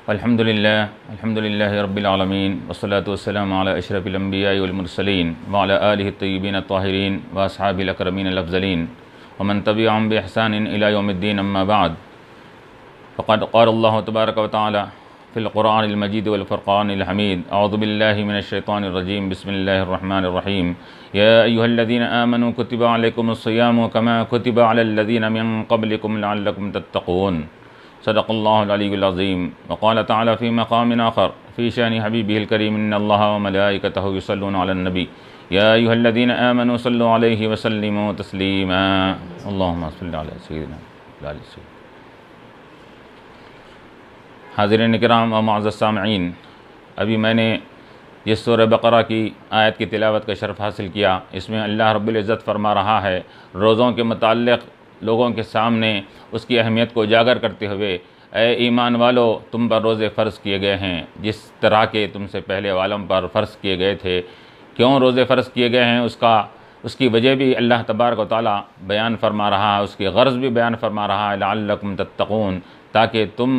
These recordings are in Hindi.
अल्हम्दुलिल्लाहि रब्बिल आलमीन वस्सलातु वस्सलामु अला अशरफिल अंबियाइ वल मुरसलीन व अला आलिहि तय्यिबीन अत्ताहिरीन व अस्हाबिल अकरमीन अल अफ़ज़लीन व मन तबिअहुम बि इहसानिन इला यौमिद्दीन अम्मा बअद फ़क़द क़ाल अल्लाहु तबारक व तआला फ़िल क़ुरआनिल मजीद वल फ़ुरक़ानिल हमीद अऊज़ु बिल्लाहि मिनश शैतानिर रजीम बिस्मिल्लाहिर रहमानिर रहीम या अय्युहल्लज़ीना आमनू कुतिबा अलैकुमुस सियामु कमा कुतिबा अलल लज़ीना मिन क़ब्लिकुम लअल्लकुम तत्तक़ून सदक़ल्लाहुल अलीयुल अज़ीम व क़ाल तआला फ़ी मक़ामिन आख़र फ़ी शानि हबीबिहिल करीम इन्नल्लाहा व मलाइकतहु युसल्लूना अलन नबी या अय्युहल्लज़ीना आमनू सल्लु अलैहि व सल्लिमू तस्लीमा अल्लाहुम्मा सल्लि अला सय्यिदिना व अला सय्यिदिना। हाज़िरीन किराम व मुअज़्ज़ज़ सामिईन, अभी मैंने जिस सूरह बक़रा की आयत की तिलावत का शरफ़ हासिल किया, इसमें अल्लाह रब्बुल इज़्ज़त फरमा रहा है रोज़ों के मुताल्लिक़ लोगों के सामने उसकी अहमियत को उजागर करते हुए, ए ईमान वालो, तुम पर रोज़े फ़र्ज़ किए गए हैं जिस तरह के तुमसे पहले वालों पर फ़र्ज़ किए गए थे। क्यों रोज़े फ़र्ज़ किए गए हैं उसकी वजह भी अल्लाह तबारक व तआला बयान फरमा रहा है, उसकी गर्ज़ भी बयान फरमा रहा है, लअल्लकुम तत्तक़ून, ताकि तुम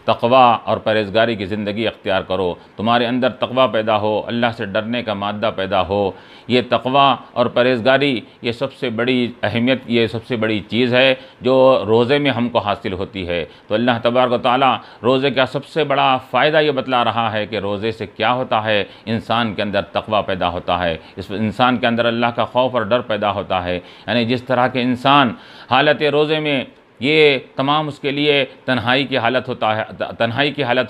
तक़वा और परहेज़गारी की ज़िंदगी अख्तियार करो, तुम्हारे अंदर तक़वा पैदा हो, अल्लाह से डरने का मादा पैदा हो। ये तक़वा और परहेज़गारी ये सबसे बड़ी अहमियत, ये सबसे बड़ी चीज़ है जो रोज़े में हमको हासिल होती है। तो अल्लाह तबारक व तआला रोज़े का सबसे बड़ा फ़ायदा ये बतला रहा है कि रोज़े से क्या होता है, इंसान के अंदर तक़वा पैदा होता है, इस इंसान के अंदर अल्लाह का खौफ और डर पैदा होता है। यानी जिस तरह के इंसान हालत रोज़े में ये तमाम उसके लिए तन्हाई की हालत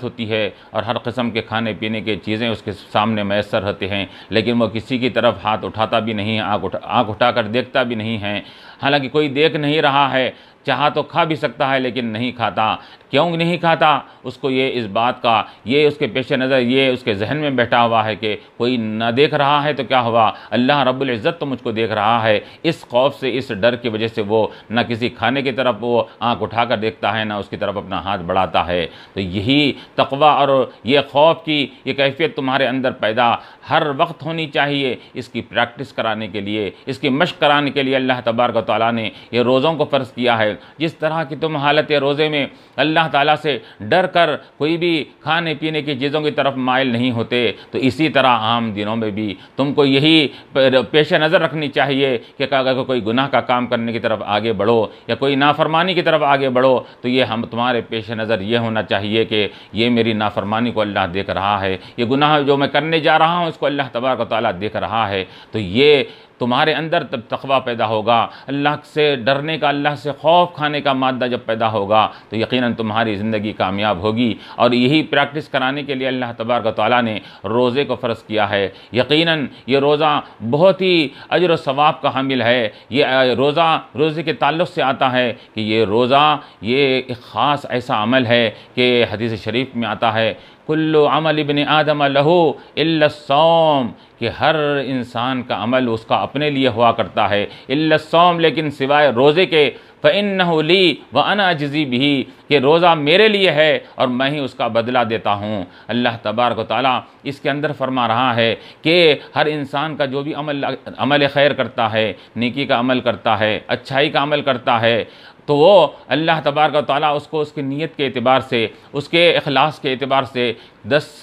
होती है और हर किस्म के खाने पीने की चीज़ें उसके सामने मैसर होते हैं, लेकिन वो किसी की तरफ हाथ उठाता भी नहीं है, आँख उठाकर देखता भी नहीं है। हालांकि कोई देख नहीं रहा है, चाहा तो खा भी सकता है लेकिन नहीं खाता। क्यों नहीं खाता? उसको ये इस बात का, ये उसके पेश नज़र, ये उसके जहन में बैठा हुआ है कि कोई ना देख रहा है तो क्या हुआ, अल्लाह रब्बुल इज़्ज़त तो मुझको देख रहा है। इस खौफ से, इस डर की वजह से वो ना किसी खाने की तरफ वो आँख उठाकर देखता है, ना उसकी तरफ अपना हाथ बढ़ाता है। तो यही तक़वा और ये खौफ की ये कैफियत तुम्हारे अंदर पैदा हर वक्त होनी चाहिए। इसकी प्रैक्टिस कराने के लिए, इसकी मशक़ कराने के लिए अल्लाह तबारक व तआला ने ये रोज़ों को फ़र्ज़ किया है। जिस तरह की तुम हालत रोज़े में अल्लाह ताला से डर कर कोई भी खाने पीने की चीज़ों की तरफ माइल नहीं होते, तो इसी तरह आम दिनों में भी तुमको यही पेश नज़र रखनी चाहिए कि अगर कोई गुनाह का काम करने की तरफ आगे बढ़ो या कोई नाफरमानी की तरफ आगे बढ़ो, तो ये हम तुम्हारे पेश नज़र ये होना चाहिए कि ये मेरी नाफरमानी को अल्लाह देख रहा है, ये गुनाह जो मैं करने जा रहा हूँ इसको अल्लाह तबारक व तआला देख रहा है। तो ये तुम्हारे अंदर तब तक़वा पैदा होगा, अल्लाह से डरने का, अल्लाह से खौफ खाने का मादा जब पैदा होगा तो यकीनन तुम्हारी ज़िंदगी कामयाब होगी। और यही प्रैक्टिस कराने के लिए अल्लाह तबारक व तआला ने रोज़े को फ़र्ज़ किया है। यकीनन ये रोज़ा बहुत ही अजर व सवाब का हामिल है। ये रोज़े के ताल्लुक़ से आता है कि ये रोज़ा ये एक ख़ास ऐसा अमल है कि हदीस शरीफ में आता है, कुल्लु अमल इब्न आदम लहू इल्ला सौम, कि हर इंसान का अमल उसका अपने लिए हुआ करता है, इल्ला सौम, लेकिन सिवाय रोज़े के, फ़इन्नहु ली व अना अजज़ी बिही, कि रोज़ा मेरे लिए है और मैं ही उसका बदला देता हूँ। अल्लाह तबारक व तआला इसके अंदर फरमा रहा है कि हर इंसान का जो भी अमल खैर करता है, नेकी का अमल करता है, अच्छाई का अमल करता है, तो वो अल्लाह तबारक व तआला उसको उसकी नीयत के एतबार से, उसके इखलास के एतबार से 10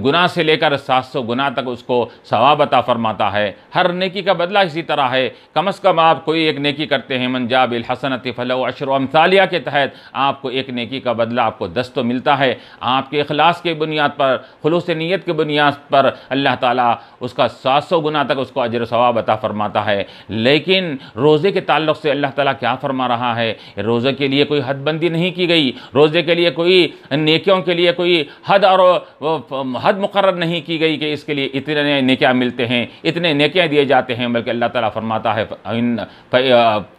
गुना से लेकर 700 गुना तक उसको सवाब अता फरमाता है। हर नेकी का बदला इसी तरह है। कम से कम आप कोई एक नेकी करते हैं, मन जा बिल हसनति फलहु अशरु अम्सालिहा के तहत आपको एक नेकी का बदला आपको 10 तो मिलता है। आपके इखलास के बुनियाद पर, खुलूस नीयत के बुनियाद पर अल्लाह ताला उसका 700 गुना तक उसको अजर सवाब अता फरमाता है। लेकिन रोज़े के ताल्लुक़ से अल्लाह ताला क्या फरमा रहा है, रोज़े के लिए कोई हदबंदी नहीं की गई, रोज़े के लिए कोई नेकियों के लिए कोई हद मुकर्रर नहीं की गई कि इसके लिए इतने नेकियां मिलते हैं, इतने नेकियां दिए जाते हैं, बल्कि अल्लाह ताला फरमाता है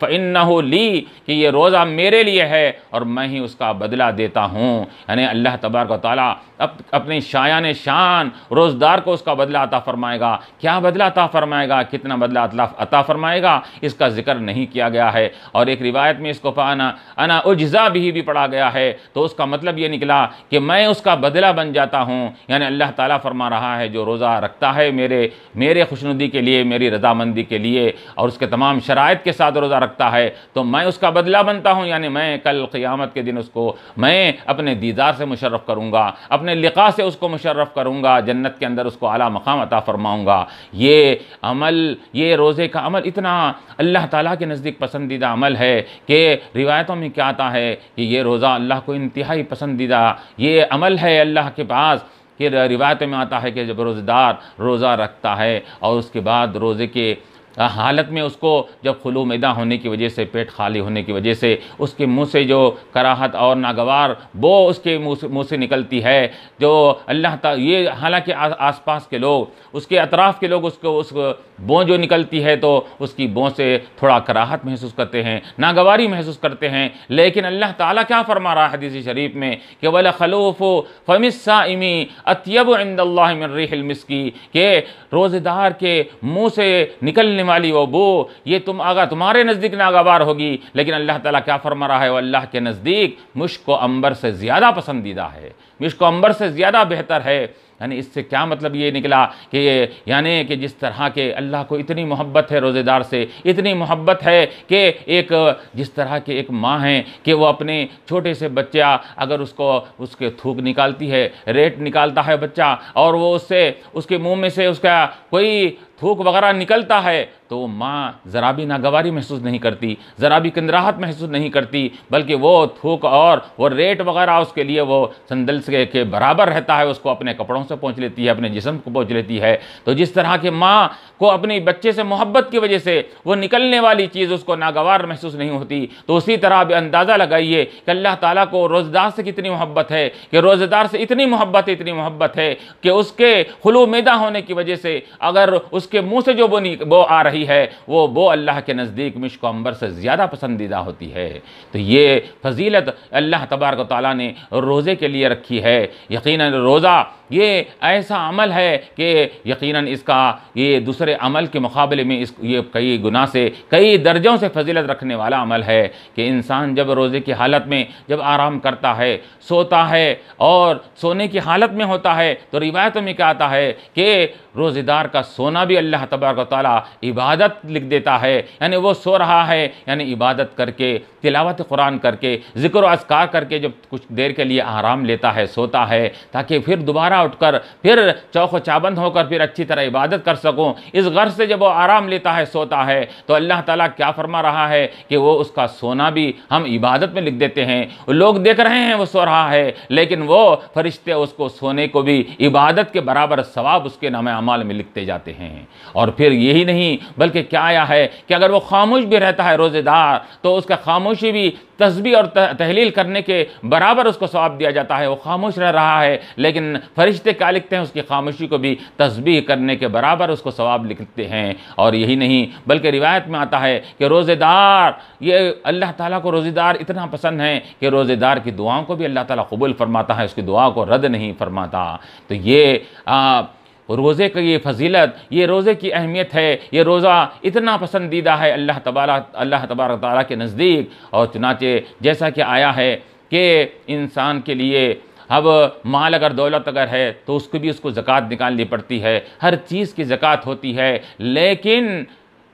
फ़इन्नहु ली, कि ये रोज़ा मेरे लिए है और मैं ही उसका बदला देता हूँ। यानी अल्लाह तबारक व तआला अपने शायान शान रोज़दार को उसका बदला अता फरमाएगा। क्या बदला अता फरमाएगा, कितना बदला अता फरमाएगा, इसका जिक्र नहीं किया गया है। और एक रिवायत में इसको अना उज्ज़ा भी पढ़ा गया है, तो उसका मतलब ये निकला कि मैं उसका बदला बन जाता हूँ। यानी अल्लाह ताला फरमा रहा है जो रोज़ा रखता है मेरे खुशनुदी के लिए, मेरी रज़ामंदी के लिए और उसके तमाम शराइत के साथ रोज़ा रखता है तो मैं उसका बदला बनता हूँ। यानी मैं कल क़यामत के दिन उसको मैं अपने दीदार से मुशर्रफ़ करूँगा, अपने लिक़ा से उसको मुशर्रफ़ करूँगा, जन्नत के अंदर उसको आला मकाम अता फरमाऊँगा। ये अमल, ये रोज़े का अमल इतना अल्लाह ताला के नज़दीक पसंदीदा अमल है कि रिवायतों में क्या आता है कि ये रोज़ा अल्लाह को इंतहाई पसंदीदा ये अमल है अल्लाह के पास। कि रिवायत में आता है कि जब रोज़ेदार रोज़ा रखता है और उसके बाद रोज़े के हालत में उसको जब खुलू मैदा होने की वजह से, पेट खाली होने की वजह से उसके मुंह से जो कराहत और नागवार वो उसके मुंह से निकलती है, जो अल्लाह ताला ये हालांकि आसपास के लोग, उसके अतराफ़ के लोग उसको उस बों जो निकलती है तो उसकी बों से थोड़ा कराहत महसूस करते हैं, नागवारी महसूस करते हैं, लेकिन अल्लाह ताला क्या फरमा रहा है हदीस शरीफ में कि वला खलूफ़ु फ़मिस्साइमी अत्यबु इंदल्लाहि मिन रिहिल मिस्की, के रोज़ेदार के मुँह से निकलने वाली वो बो ये अगर तुम्हारे नज़दीक नागवार होगी, लेकिन अल्लाह ताला क्या फरमा रहा है वो अल्लाह के नज़दीक मुश्क व अंबर से ज़्यादा पसंदीदा है, मुश्क व अंबर से ज़्यादा बेहतर है। यानी इससे क्या मतलब ये निकला कि यानी कि जिस तरह के अल्लाह को इतनी मोहब्बत है रोज़ेदार से, इतनी मोहब्बत है कि एक जिस तरह के एक माँ है कि वो अपने छोटे से बच्चा अगर उसके थूक निकालती है, रेट निकालता है बच्चा और वो उससे उसके मुंह में से उसका कोई थूक वगैरह निकलता है तो माँ ज़रा भी नागवारी महसूस नहीं करती, ज़रा भी कंदराहट महसूस नहीं करती, बल्कि वो थूक और वो रेट वगैरह उसके लिए वो संदल के बराबर रहता है, उसको अपने कपड़ों से पोंछ लेती है, अपने जिस्म को पोंछ लेती है। तो जिस तरह के माँ को अपने बच्चे से मोहब्बत की वजह से वो निकलने वाली चीज़ उसको नागवार महसूस नहीं होती, तो उसी तरह अब अंदाज़ा लगाइए कि अल्लाह ताला को रोज़ेदार से कितनी मोहब्बत है, कि रोज़ेदार से इतनी मोहब्बत है कि उसके खुलू मैदा होने की वजह से अगर उसके मुंह से जो वो आ रही है वो अल्लाह के नज़दीक मिश्क अंबर से ज़्यादा पसंदीदा होती है। तो ये फजीलत अल्लाह तबारक व तआला ने रोज़े के लिए रखी है। यकीनन रोज़ा ये ऐसा अमल है कि यकीनन इसका ये दूसरे अमल के मुकाबले में ये कई गुना से, कई दर्जों से फजीलत रखने वाला अमल है कि इंसान जब रोज़े की हालत में जब आराम करता है, सोता है और सोने की हालत में होता है तो रिवायतों में क्या आता है कि रोज़ेदार का सोना भी अल्लाह तबारक व तआला इबादत लिख देता है। यानी वो सो रहा है, यानी इबादत करके, तिलावत कुरान करके, ज़िक्र व अस्कार करके जब कुछ देर के लिए आराम लेता है, सोता है, ताकि फिर दोबारा उठकर फिर चौक चाबंद होकर फिर अच्छी तरह इबादत कर सकूं, इस गर्ज से जब वो आराम लेता है, सोता है, तो अल्लाह ताला क्या फरमा रहा है कि वो उसका सोना भी हम इबादत में लिख देते हैं। लोग देख रहे हैं वो सो रहा है, लेकिन वो फरिश्ते उसको सोने को भी इबादत के बराबर सवाब उसके नामे अमाल में लिखते जाते हैं। और फिर यही नहीं बल्कि क्या आया है कि अगर वो खामोश भी रहता है रोज़ेदार तो उसका खामोशी भी तस्बीह और तहलील करने के बराबर उसको सवाब दिया जाता है। वो खामोश रह रहा है लेकिन फरिश्ते क्या लिखते हैं, उसकी खामोशी को भी तस्बीह करने के बराबर उसको सवाब लिखते हैं। और यही नहीं बल्कि रिवायत में आता है कि रोज़ेदार, ये अल्लाह ताला को रोज़ेदार इतना पसंद है कि रोज़ेदार की दुआओं को भी अल्लाह ताला कबूल फरमाता है, उसकी दुआ को रद्द नहीं फरमाता। तो ये रोज़े की ये फजीलत, ये रोज़े की अहमियत है, ये रोज़ा इतना पसंदीदा है अल्लाह तबारक ताला के नज़दीक। और चुनाचे जैसा कि आया है कि इंसान के लिए अब माल अगर दौलत अगर है तो उसको ज़कात निकालनी पड़ती है, हर चीज़ की ज़कात होती है, लेकिन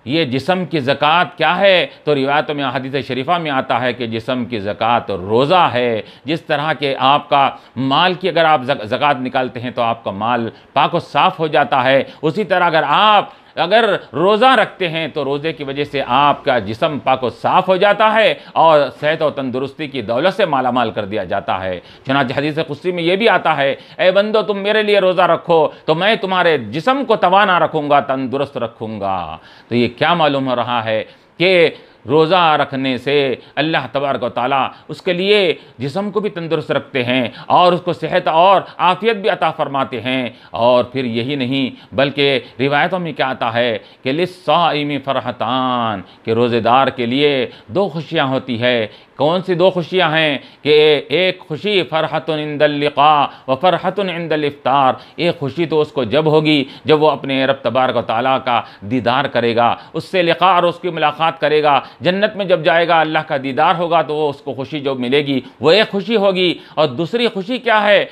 ये जिस्म की ज़कात क्या है? तो रिवायतों में हदीस शरीफा में आता है कि जिस्म की ज़कात रोज़ा है। जिस तरह के आपका माल की अगर आप ज़कात निकालते हैं तो आपका माल पाक व साफ़ हो जाता है, उसी तरह अगर रोज़ा रखते हैं तो रोज़े की वजह से आपका जिस्म पाक व साफ़ हो जाता है और सेहत और तंदुरुस्ती की दौलत से मालामाल कर दिया जाता है। चुनांचे हदीस कुदसी में ये भी आता है, ए बंदो तुम मेरे लिए रोज़ा रखो तो मैं तुम्हारे जिस्म को तवाना रखूँगा, तंदुरुस्त रखूँगा। तो ये क्या मालूम हो रहा है कि रोज़ा रखने से अल्लाह तबारक व तआला उसके लिए जिस्म को भी तंदुरुस्त रखते हैं और उसको सेहत और आफ़ियत भी अता फरमाते हैं। और फिर यही नहीं बल्कि रिवायतों में क्या आता है कि लिस्साइमी फ़रहतान, के रोज़ेदार के लिए दो खुशियाँ होती है। कौन सी दो खुशियाँ हैं कि एक खुशी फ़रहतुन इंदल लिक़ा व फ़रहतुन इंदल इफ़्तार। एक खुशी तो उसको जब होगी जब वो अपने रब तबारक व तआला का दीदार करेगा, उससे लिक़ा और उसकी मुलाकात करेगा, जन्नत में जब जाएगा अल्लाह का दीदार होगा तो वो उसको खुशी जो मिलेगी वो एक खुशी होगी। और दूसरी खुशी क्या है?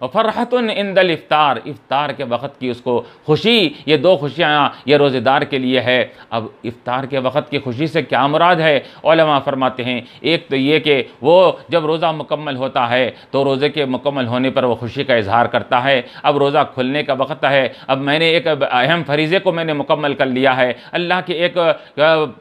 फ़रहतुन इंदल इफ्तार, इफ्तार के वक़्त की उसको खुशी, ये दो खुशियाँ ये रोज़ेदार के लिए है। अब इफ्तार के वक़्त की खुशी से क्या मुराद है? उलमा फरमाते हैं एक तो ये कि वो जब रोज़ा मुकम्मल होता है तो रोज़े के मुकम्मल होने पर वो खुशी का इजहार करता है। अब रोज़ा खुलने का वक़्त है, अब मैंने एक अहम फरीज़े को मैंने मुकम्मल कर लिया है, अल्लाह के एक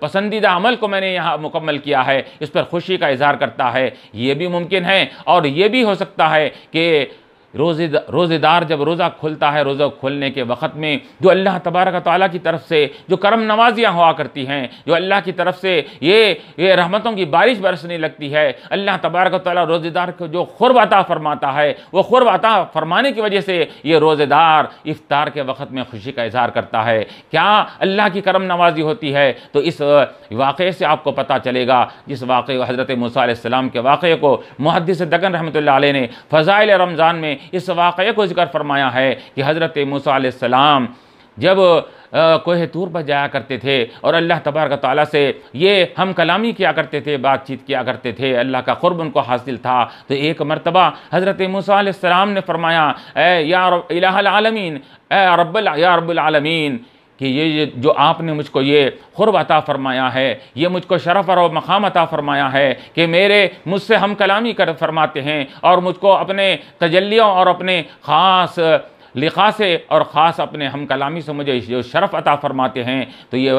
पसंदीदा अमल को मैंने यहाँ मुकम्मल किया है, इस पर खुशी का इजहार करता है। ये भी मुमकिन है और ये भी हो सकता है कि रोज़ेदार जब रोज़ा खुलता है, रोज़ा खुलने के वक़्त में जो अल्लाह तबारक व तआला की तरफ से जो करम नवाजियाँ हुआ करती हैं, जो अल्लाह की तरफ से ये रहमतों की बारिश बरसने लगती है, अल्लाह तबारक व तआला रोज़ेदार को जो क़ुर्ब अता फरमाता है, वो क़ुर्ब अता फरमाने की वजह से ये रोज़ेदार इफ्तार के वक़्त में खुशी का इजहार करता है। क्या अल्लाह की करम नवाजी होती है? तो इस वाक़े से आपको पता चलेगा, जिस वाक़े हज़रत मूसा अलैहिस्सलाम के वाक़े को मुहद्दिस दगन रहमतुल्लाह अलैह ने फ़ज़ाइल रमज़ान में इस वाक़े को ज़िक्र फरमाया है कि हज़रत मूसा अलैहिस्सलाम जब कोहे तूर पर जाया करते थे और अल्लाह तबारक तआला से ये हम कलामी किया करते थे, बातचीत किया करते थे, अल्लाह का क़ुर्ब उनको हासिल था। तो एक मरतबा हज़रत मूसा अलैहिस्सलाम ने फरमाया, या इलाहल आलमीन, या रब्बुल आलमीन, कि ये जो आपने मुझको ये क़ुर्ब अता फ़रमाया है, ये मुझको शरफ़ और मक़ाम अता फ़रमाया है कि मुझसे हम कलामी कर फरमाते हैं और मुझको अपने तजल्लियों और अपने ख़ास लिखा से और ख़ास अपने हम कलामी से मुझे जो शरफ़ अता फ़रमाते हैं। तो ये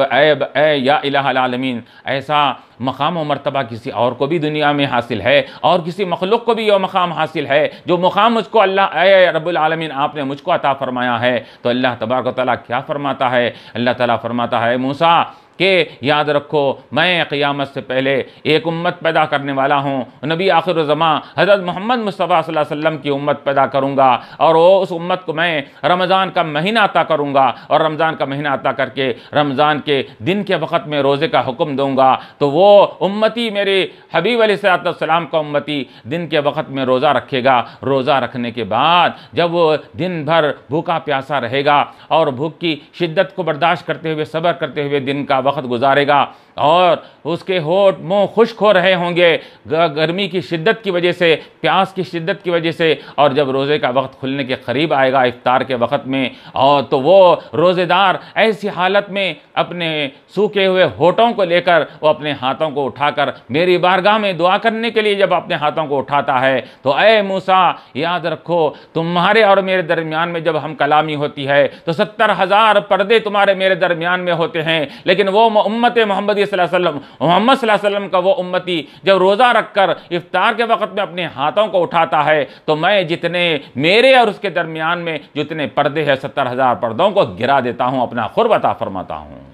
या इलाहल आलमीन, ऐसा मक़ाम व मर्तबा किसी और को भी दुनिया में हासिल है और किसी मखलूक को भी यह मक़ाम हासिल है जो मुक़ाम मुझको अल्लाह रब्बुल आलमीन आपने मुझको अता फ़रमाया है। तो अल्लाह तबारक व तआला क्या फ़रमाता है? अल्लाह ताला फ़रमाता है मूसा कि याद रखो मैं क़ियामत से पहले एक उम्मत पैदा करने वाला हूँ, नबी आखिर ज़मां हज़रत मोहम्मद मुस्तफ़ा सल्लल्लाहु अलैहि वसल्लम की उम्मत पैदा करूँगा और वो उस उम्मत को मैं रमज़ान का महीना अता करूँगा और रमज़ान का महीना अता करके रमज़ान के दिन के वक़्त में रोज़े का हुक्म दूँगा। तो वो उम्मती मेरे हबीब अलैहिस्सलाम का उम्मती दिन के वक़्त में रोज़ा रखेगा। रोज़ा रखने के बाद जब वो दिन भर भूखा प्यासा रहेगा और भूख की शिद्दत को बर्दाश्त करते हुए सब्र करते हुए दिन का वक़्त गुजारेगा और उसके होठ मुँह खुश्क हो रहे होंगे गर्मी की शिद्दत की वजह से, प्यास की शिद्दत की वजह से, और जब रोज़े का वक्त खुलने के करीब आएगा इफ्तार के वक्त में, और तो वो रोज़ेदार ऐसी हालत में अपने सूखे हुए होठों को लेकर वो अपने हाथों को उठाकर मेरी बारगाह में दुआ करने के लिए जब अपने हाथों को उठाता है तो ए मूसा याद रखो तुम्हारे और मेरे दरमियान में जब हम कलामी होती है तो 70,000 पर्दे तुम्हारे मेरे दरमियान में होते हैं, लेकिन वो उम्मत मोहम्मद मोहम्मद सल्लल्लाहु अलैहि वसल्लम का वो उम्मती जब रोज़ा रखकर इफ्तार के वक़्त में अपने हाथों को उठाता है तो मैं जितने मेरे और उसके दरमियान में जितने पर्दे हैं 70,000 पर्दों को गिरा देता हूँ, अपना क़ुर्ब अता फरमाता हूँ।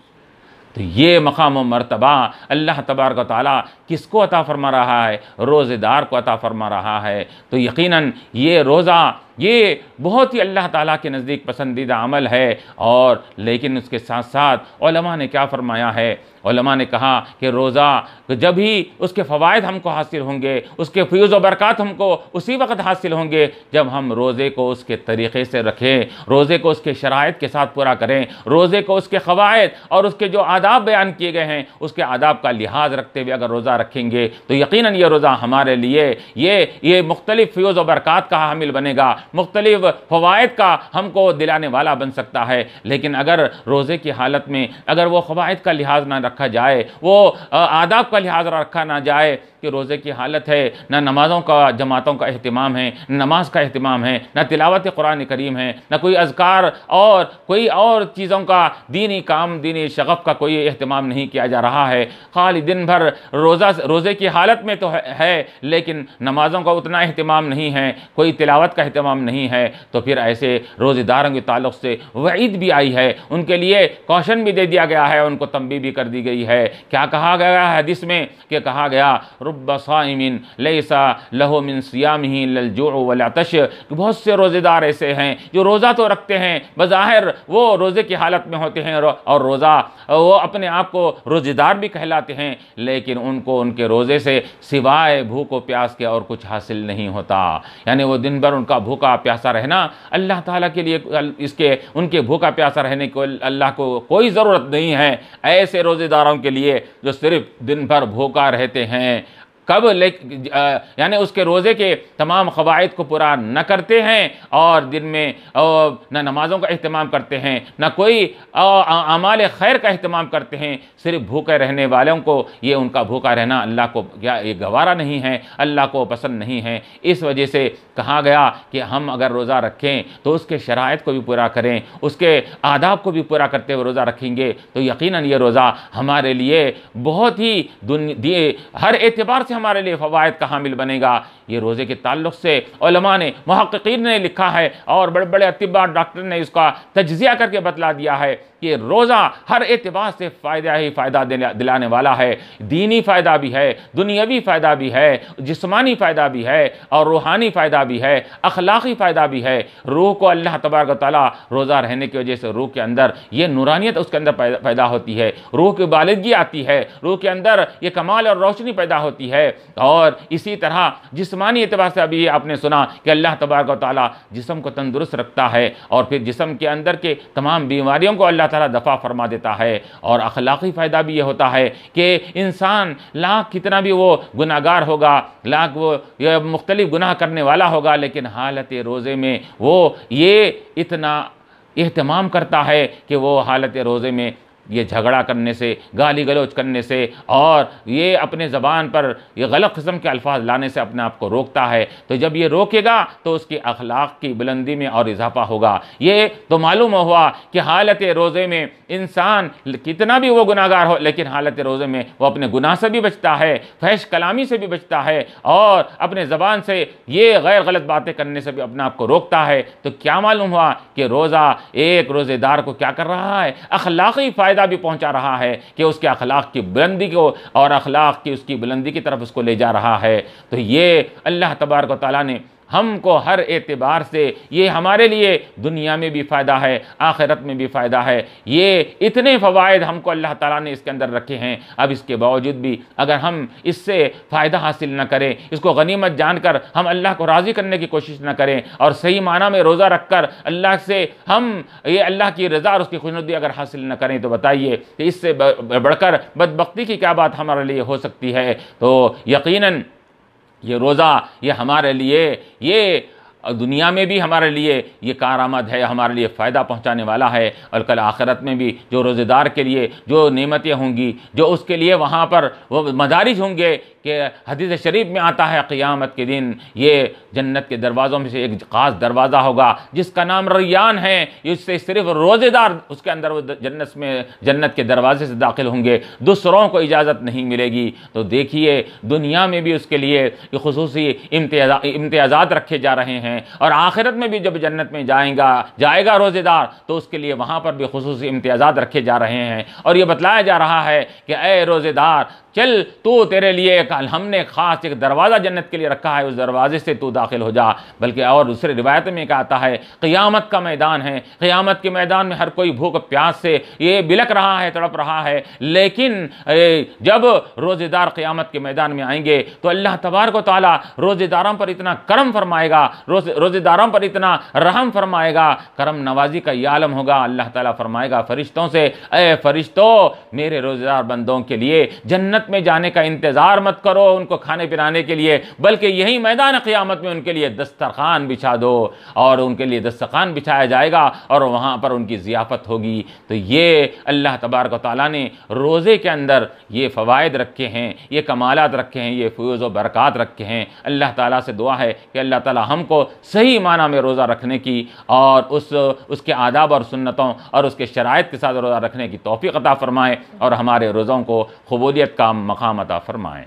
तो ये मक़ाम व मर्तबा अल्लाह तबारक व तआला किसको अता फरमा रहा है? रोज़ेदार को अता फरमा रहा है। तो यकीनन ये रोज़ा ये बहुत ही अल्लाह ताला के नज़दीक पसंदीदा अमल है। और लेकिन उसके साथ साथ उलमा ने क्या फ़रमाया है? उलमा ने कहा कि रोज़ा जब ही उसके फ़वाइद हमको हासिल होंगे, उसके फ़यूज़ व बरक़ात हमको उसी वक़्त हासिल होंगे जब हम रोज़े को उसके तरीक़े से रखें, रोज़े को उसके शराइत के साथ पूरा करें, रोज़े को उसके क़वाइद और उसके जो आदाब बयान किए गए हैं उसके आदाब का लिहाज रखते हुए अगर रोज़ा रखेंगे तो यकीनन ये रोज़ा हमारे लिए ये मुख्तलिफ़ फ़यूज़ व बरक़ात का हामिल बनेगा, मुख्तलिफ़ फ़वाइद का हमको दिलाने वाला बन सकता है। लेकिन अगर रोज़े की हालत में अगर वो क़वाइद का लिहाज ना रखा जाए, वो आदाब का लिहाज रखा ना जाए कि रोज़े की हालत है, ना नमाज़ों का जमातों का अहतमाम है, नमाज का अहतमाम है, ना तिलावत कुरान करीम है, ना कोई अज़कार और कोई और चीज़ों का दीनी काम दीनी शगफ़ का कोई अहतमाम नहीं किया जा रहा है, खाली दिन भर रोज़े की हालत में तो है लेकिन नमाज़ों का उतना अहतमाम नहीं है, कोई तिलावत का अहतमाम नहीं है, तो फिर ऐसे रोज़ेदारों के ताल्लुक़ से वईद भी आई है, उनके लिए कौशन भी दे दिया गया है, उनको तंबीह भी कर दी गई है। क्या कहा गया है हदीस में? कि कहा गया रुब्बा साइमिन लैसा लहु मिन सियामिही इल्लल जूअ वल अतश, बहुत से रोज़ेदार ऐसे हैं जो रोज़ा तो रखते हैं, बज़ाहिर वो रोज़े की हालत में होते हैं और रोज़ा वो अपने आप को रोज़ेदार भी कहलाते हैं, लेकिन उनको उनके रोज़े से सिवाय भूख व प्यास के और कुछ हासिल नहीं होता। यानी वो दिन भर उनका भूखा प्यासा रहना अल्लाह ताला के लिए उनके भूखा प्यासा रहने को अल्लाह को कोई ज़रूरत नहीं है। ऐसे रोज़ेदारों के लिए जो सिर्फ़ दिन भर भूखा रहते हैं, कब यानी उसके रोज़े के तमाम क़वाइद को पूरा न करते हैं और दिन में न नमाज़ों का अहतमाम करते हैं, न कोई अमाल खैर का अहतमाम करते हैं, सिर्फ भूखे रहने वालों को ये उनका भूखा रहना अल्लाह को क्या ये गवारा नहीं है, अल्लाह को पसंद नहीं है। इस वजह से कहा गया कि हम अगर रोज़ा रखें तो उसके शराइत को भी पूरा करें, उसके आदाब को भी पूरा करते हुए रोज़ा रखेंगे तो यकीनन ये रोज़ा हमारे लिए बहुत ही हर एतबार से हमारे लिए फ़वाइद का हामिल बनेगा। ये रोज़े के ताल्लुक़ से उलमा ने, मुहक्किकीन ने लिखा है और बड़े बड़े अतिबा डॉक्टर ने इसका तज्ज़िया करके बतला दिया है कि रोज़ा हर एतबार से फ़ायदा ही फ़ायदा दिलाने वाला है। दीनी फ़ायदा भी है, दुनियावी फ़ायदा भी है, जिस्मानी फ़ायदा भी है और रूहानी फ़ायदा भी है, अखलाक़ी फ़ायदा भी है। रूह को अल्लाह तबारक व तआला रोज़ा रहने की वजह से रूह के अंदर ये नूरानियत उसके अंदर पैदा होती है, रूह की बालिदगी आती है, रूह के अंदर ये कमाल और रोशनी पैदा होती है। और इसी तरह जिस्मानी एतबार से अभी आपने सुना कि अल्लाह तबारक व तआला जिस्म को तंदुरुस्त रखता है और फिर जिस्म के अंदर के तमाम बीमारियों को अल्लाह ताला दफ़ा फरमा देता है। और अखलाक़ी फ़ायदा भी ये होता है कि इंसान लाख कितना भी वो गुनाहगार होगा, लाख वो मुख्तलिफ गुनाह करने वाला होगा, लेकिन हालत रोज़े में वो ये इतना एहतमाम करता है कि वो हालत रोज़े में ये झगड़ा करने से, गाली गलौज करने से और ये अपने ज़बान पर ये गलत किस्म के अल्फाज लाने से अपने आप को रोकता है। तो जब ये रोकेगा तो उसकी अखलाक की बुलंदी में और इजाफा होगा। ये तो मालूम हुआ कि हालत रोज़े में इंसान कितना भी वो गुनाहगार हो, लेकिन हालत रोज़े में वो अपने गुनाह से भी बचता है, फहश कलामी से भी बचता है और अपने ज़बान से ये गैर गलत बातें करने से भी अपने आप को रोकता है। तो क्या मालूम हुआ कि रोज़ा एक रोज़ेदार को क्या कर रहा है, अखलाक़ी फ़ायदा भी पहुंचा रहा है कि उसके अखलाक की बुलंदी को और अखलाक की उसकी बुलंदी की तरफ उसको ले जा रहा है। तो ये अल्लाह तबारक व तआला ने हमको हर एतबार से ये हमारे लिए दुनिया में भी फ़ायदा है, आखिरत में भी फ़ायदा है। ये इतने फ़वाइद हमको अल्लाह ताला ने इसके अंदर रखे हैं। अब इसके बावजूद भी अगर हम इससे फ़ायदा हासिल न करें, इसको गनीमत जानकर हम अल्लाह को राज़ी करने की कोशिश न करें और सही माना में रोज़ा रख कर अल्लाह से हम ये अल्लाह की रज़ा और उसकी खुशनुदी अगर हासिल न करें, तो बताइए कि इससे बढ़कर बदबख्ती की क्या बात हमारे लिए हो सकती है। तो यकीनन ये रोज़ा ये हमारे लिए ये दुनिया में भी हमारे लिए ये कारआमद है, हमारे लिए फ़ायदा पहुंचाने वाला है और कल आखिरत में भी जो रोज़ेदार के लिए जो नेमतें होंगी, जो उसके लिए वहाँ पर वो मदारिज होंगे कि हदीस शरीफ में आता है क़यामत के दिन ये जन्नत के दरवाज़ों में से एक ख़ास दरवाज़ा होगा जिसका नाम रैयान है। इससे सिर्फ रोज़ेदार उसके अंदर वो जन्नत के दरवाज़े से दाखिल होंगे, दूसरों को इजाज़त नहीं मिलेगी। तो देखिए दुनिया में भी उसके लिए ख़ुसूसी इम्तियाज़ात रखे जा रहे हैं और आखिरत में भी जब जन्नत में जाएगा रोज़ेदार तो उसके लिए वहाँ पर भी ख़ुसूसी इम्तियाज़ात रखे जा रहे हैं। और ये बतलाया जा रहा है कि ए रोज़ेदार चल तू, तेरे लिए हमने ख़ास एक दरवाज़ा जन्नत के लिए रखा है, उस दरवाजे से तू दाखिल हो जा। बल्कि और दूसरे रिवायत में क्या आता है, क़यामत का मैदान है, क़यामत के मैदान में हर कोई भूख प्यास से ये बिलक रहा है, तड़प रहा है, लेकिन जब रोज़ेदार क़यामत के मैदान में आएंगे तो अल्लाह तबारक व तआला रोज़ेदारों पर इतना करम फरमाएगा, रोज़ेदारों पर इतना रहम फरमाएगा, करम नवाजी का ये आलम होगा। अल्लाह ताला फरमाएगा फ़रिश्तों से, ए फ़रिश्तों मेरे रोज़ेदार बंदों के लिए जन्नत में जाने का इंतज़ार मत करो उनको खाने पिलाने के लिए, बल्कि यही मैदान क़यामत में उनके लिए दस्तरखान बिछा दो और उनके लिए दस्तरखान बिछाया जाएगा और वहाँ पर उनकी ज़ियाफ़त होगी। तो ये अल्लाह तबारक व तआला ने रोज़े के अंदर ये फ़वाइद रखे हैं, ये कमालात रखे हैं, ये फ़यूज़ व बरक़ात रखे हैं। अल्लाह ताला से दुआ है कि अल्लाह ताला हमको सही माना में रोज़ा रखने की और उसके आदाब और सुन्नतों और उसके शराइत के साथ रोज़ा रखने की तौफ़ीक़ अता फ़रमाएँ और हमारे रोज़ों को क़बूलियत का मक़ाम अता फ़रमाएँ।